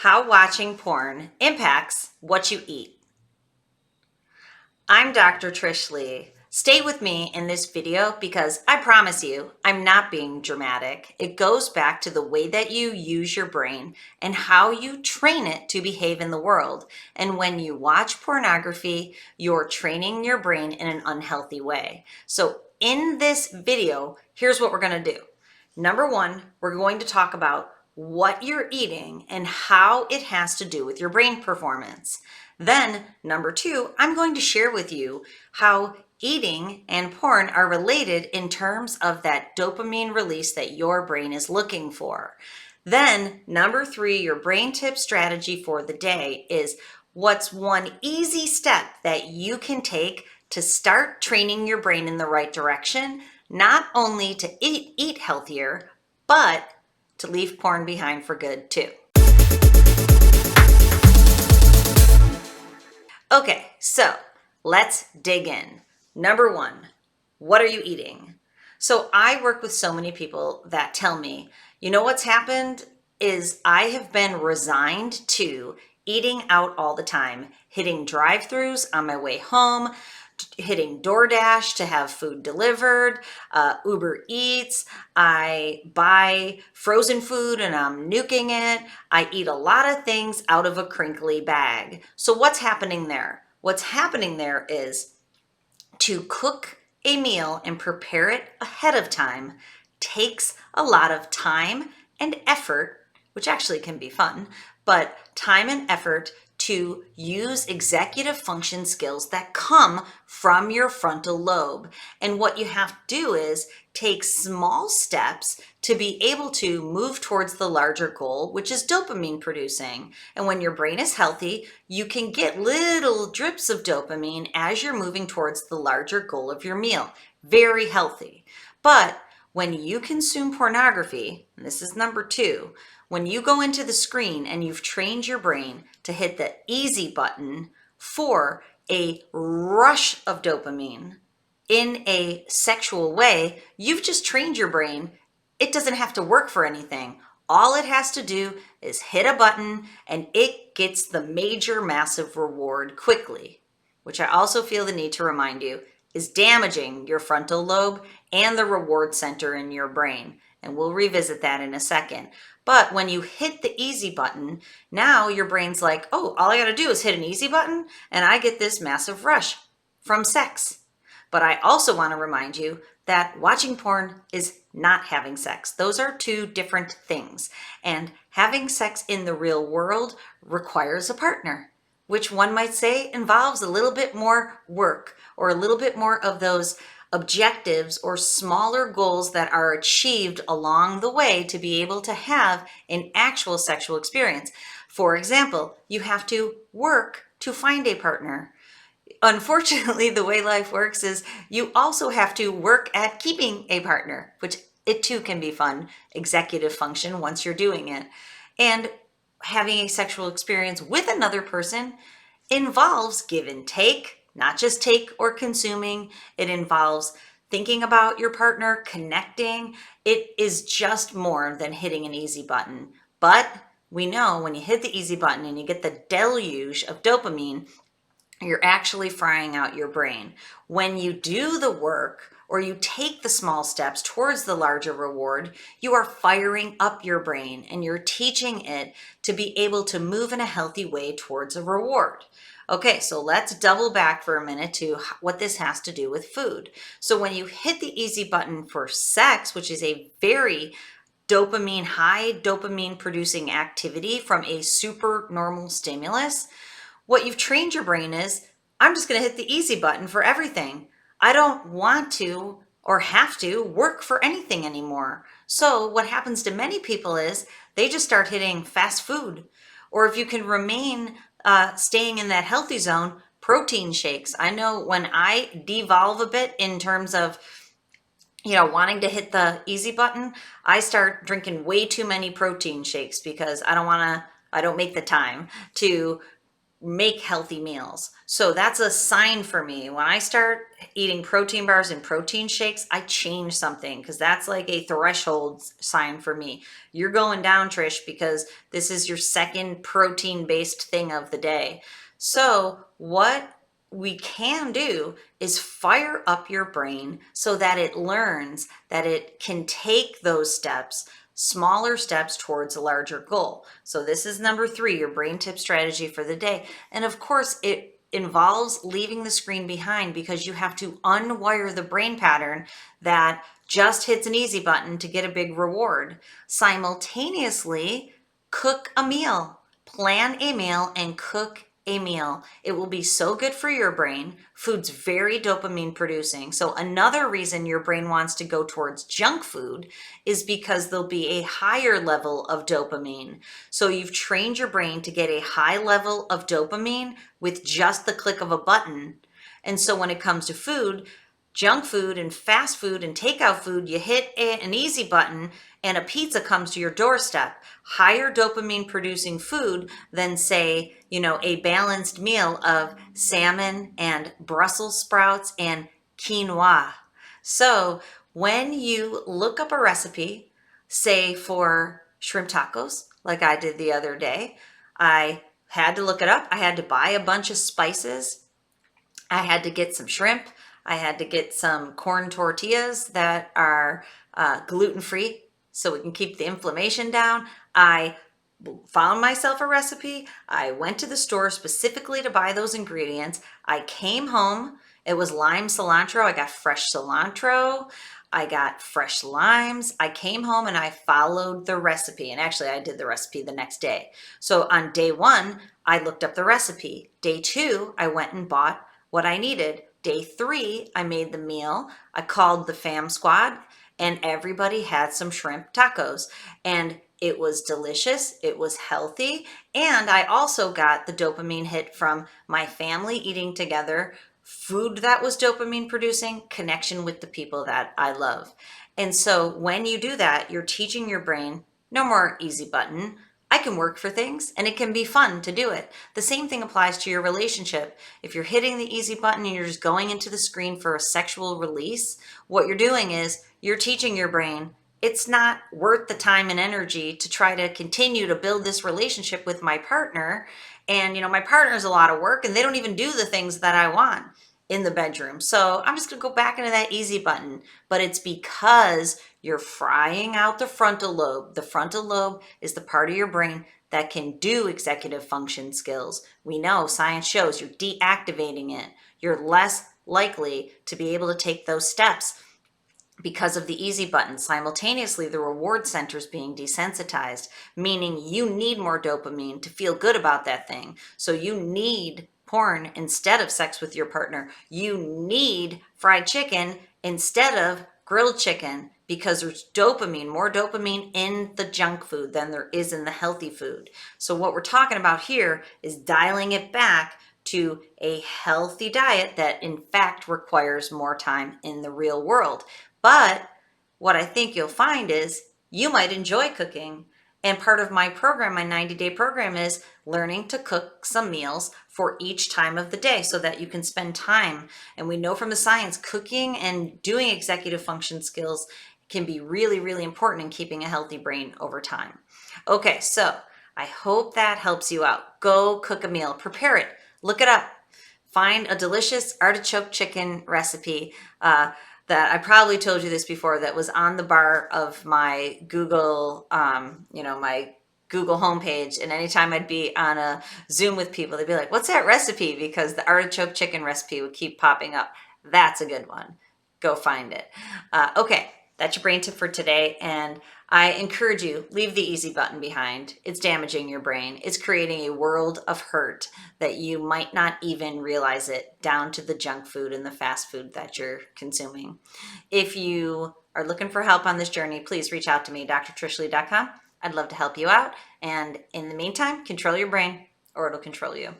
How watching porn impacts what you eat. I'm Dr. Trish Lee. Stay with me in this video because I promise you, I'm not being dramatic. It goes back to the way that you use your brain and how you train it to behave in the world. And when you watch pornography, you're training your brain in an unhealthy way. So in this video, here's what we're going to do. Number one, we're going to talk about what you're eating and how it has to do with your brain performance. Then, number two, I'm going to share with you how eating and porn are related in terms of that dopamine release that your brain is looking for. Then, number three, your brain tip strategy for the day is what's one easy step that you can take to start training your brain in the right direction, not only to eat healthier, but to leave porn behind for good too. Okay, so let's dig in. Number one, what are you eating? So I work with so many people that tell me, you know what's happened is I have been resigned to eating out all the time, hitting drive-thrus on my way home, hitting DoorDash to have food delivered, Uber Eats. I buy frozen food and I'm nuking it. I eat a lot of things out of a crinkly bag. So what's happening there? What's happening there is to cook a meal and prepare it ahead of time takes a lot of time and effort, which actually can be fun, but time and effort to use executive function skills that come from your frontal lobe. And what you have to do is take small steps to be able to move towards the larger goal, which is dopamine producing. And when your brain is healthy, you can get little drips of dopamine as you're moving towards the larger goal of your meal. Very healthy. But when you consume pornography, and this is number two, when you go into the screen and you've trained your brain to hit the easy button for a rush of dopamine in a sexual way, you've just trained your brain. It doesn't have to work for anything. All it has to do is hit a button and it gets the major massive reward quickly, which I also feel the need to remind you is damaging your frontal lobe and the reward center in your brain. And we'll revisit that in a second. But when you hit the easy button, now your brain's like, oh, all I got to do is hit an easy button and I get this massive rush from sex. But I also want to remind you that watching porn is not having sex. Those are two different things. And having sex in the real world requires a partner, which one might say involves a little bit more work or a little bit more of those objectives or smaller goals that are achieved along the way to be able to have an actual sexual experience. For example, you have to work to find a partner. Unfortunately, the way life works is you also have to work at keeping a partner, which it too can be fun, executive function once you're doing it. And having a sexual experience with another person involves give and take, not just take or consuming. It involves thinking about your partner, connecting. It is just more than hitting an easy button. But we know when you hit the easy button and you get the deluge of dopamine, you're actually frying out your brain. When you do the work or you take the small steps towards the larger reward, you are firing up your brain and you're teaching it to be able to move in a healthy way towards a reward. Okay, so let's double back for a minute to what this has to do with food. So when you hit the easy button for sex, which is a very high dopamine producing activity from a super normal stimulus, what you've trained your brain is, I'm just going to hit the easy button for everything. I don't want to or have to work for anything anymore. So what happens to many people is they just start hitting fast food. Or if you can remain staying in that healthy zone, protein shakes. I know when I devolve a bit in terms of wanting to hit the easy button, I start drinking way too many protein shakes because I don't make the time to make healthy meals. So that's a sign for me. When I start eating protein bars and protein shakes, I change something because that's like a threshold sign for me. You're going down, Trish, because this is your second protein based thing of the day. So, what we can do is fire up your brain so that it learns that it can take those steps, smaller steps towards a larger goal. So this is number 3, your brain tip strategy for the day. And of course, it involves leaving the screen behind because you have to unwire the brain pattern that just hits an easy button to get a big reward. Simultaneously, cook a meal, plan a meal, and cook a meal. It will be so good for your brain. Food's very dopamine producing. So another reason your brain wants to go towards junk food is because there'll be a higher level of dopamine. So you've trained your brain to get a high level of dopamine with just the click of a button. And so when it comes to food, junk food and fast food and takeout food, you hit an easy button and a pizza comes to your doorstep. Higher dopamine producing food than, say, a balanced meal of salmon and Brussels sprouts and quinoa. So when you look up a recipe, say for shrimp tacos, like I did the other day, I had to look it up. I had to buy a bunch of spices. I had to get some shrimp. I had to get some corn tortillas that are gluten-free so we can keep the inflammation down. I found myself a recipe. I went to the store specifically to buy those ingredients. I came home. It was lime cilantro. I got fresh cilantro. I got fresh limes. I came home and I followed the recipe. And actually, I did the recipe the next day. So on day 1, I looked up the recipe. Day 2, I went and bought what I needed. Day 3, I made the meal. I called the fam squad and everybody had some shrimp tacos. And it was delicious. It was healthy. And I also got the dopamine hit from my family eating together, food that was dopamine producing, connection with the people that I love. And so when you do that, you're teaching your brain, no more easy button. I can work for things and it can be fun to do it. The same thing applies to your relationship. If you're hitting the easy button and you're just going into the screen for a sexual release, what you're doing is you're teaching your brain it's not worth the time and energy to try to continue to build this relationship with my partner. And, my partner's a lot of work and they don't even do the things that I want in the bedroom. So I'm just going to go back into that easy button. But it's because you're frying out the frontal lobe. The frontal lobe is the part of your brain that can do executive function skills. We know science shows you're deactivating it. You're less likely to be able to take those steps because of the easy button. Simultaneously, the reward center is being desensitized, meaning you need more dopamine to feel good about that thing. So you need porn instead of sex with your partner. You need fried chicken instead of grilled chicken because there's more dopamine in the junk food than there is in the healthy food. So what we're talking about here is dialing it back to a healthy diet that in fact requires more time in the real world. But what I think you'll find is you might enjoy cooking. And part of my program, my 90-day program, is learning to cook some meals for each time of the day so that you can spend time. And we know from the science, cooking and doing executive function skills can be really, really important in keeping a healthy brain over time. Okay, so I hope that helps you out. Go cook a meal, prepare it, look it up, find a delicious artichoke chicken recipe. That I probably told you this before, that was on the bar of my Google, my Google homepage. And anytime I'd be on a Zoom with people, they'd be like, what's that recipe? Because the artichoke chicken recipe would keep popping up. That's a good one. Go find it. Okay, that's your brain tip for today. And I encourage you, leave the easy button behind. It's damaging your brain. It's creating a world of hurt that you might not even realize it, down to the junk food and the fast food that you're consuming. If you are looking for help on this journey, please reach out to me, drtrishleigh.com. I'd love to help you out. And in the meantime, control your brain or it'll control you.